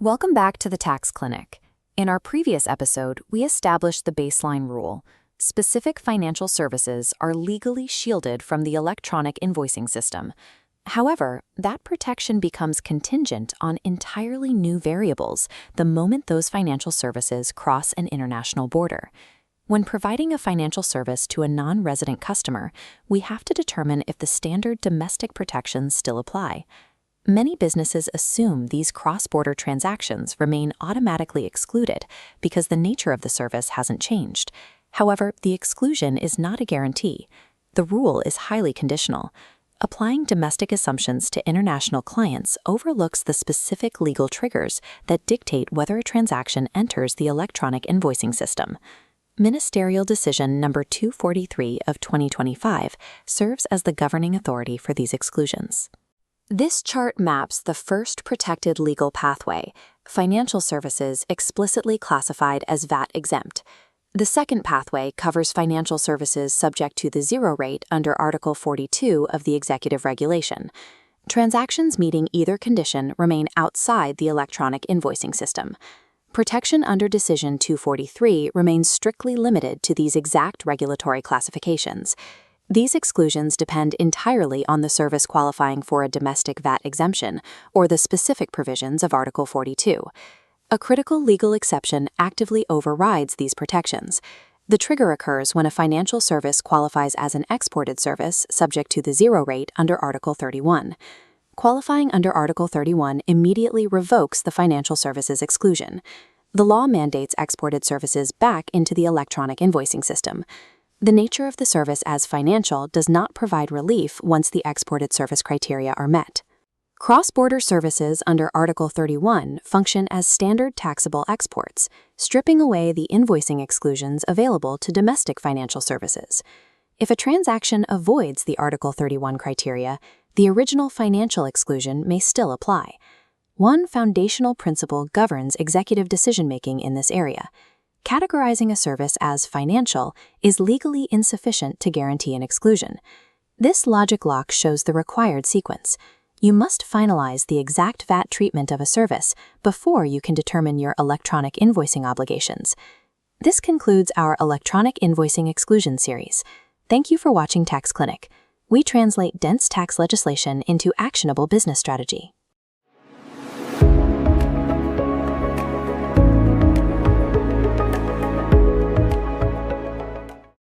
Welcome back to the Tax Clinic. In our previous episode, we established the baseline rule. Specific financial services are legally shielded from the electronic invoicing system. However, that protection becomes contingent on entirely new variables the moment those financial services cross an international border. When providing a financial service to a non-resident customer, we have to determine if the standard domestic protections still apply. Many businesses assume these cross-border transactions remain automatically excluded because the nature of the service hasn't changed. However, the exclusion is not a guarantee. The rule is highly conditional. Applying domestic assumptions to international clients overlooks the specific legal triggers that dictate whether a transaction enters the electronic invoicing system. Ministerial Decision Number 243 of 2025 serves as the governing authority for these exclusions. This chart maps the first protected legal pathway, financial services explicitly classified as VAT exempt. The second pathway covers financial services subject to the zero rate under Article 42 of the Executive Regulation. Transactions meeting either condition remain outside the electronic invoicing system. Protection under Decision 243 remains strictly limited to these exact regulatory classifications. These exclusions depend entirely on the service qualifying for a domestic VAT exemption or the specific provisions of Article 42. A critical legal exception actively overrides these protections. The trigger occurs when a financial service qualifies as an exported service subject to the zero rate under Article 31. Qualifying under Article 31 immediately revokes the financial services exclusion. The law mandates exported services back into the electronic invoicing system. The nature of the service as financial does not provide relief once the exported service criteria are met. Cross-border services under Article 31 function as standard taxable exports, stripping away the invoicing exclusions available to domestic financial services. If a transaction avoids the Article 31 criteria, the original financial exclusion may still apply. One foundational principle governs executive decision-making in this area. Categorizing a service as financial is legally insufficient to guarantee an exclusion. This logic lock shows the required sequence. You must finalize the exact VAT treatment of a service before you can determine your electronic invoicing obligations. This concludes our electronic invoicing exclusion series. Thank you for watching Tax Clinic. We translate dense tax legislation into actionable business strategy.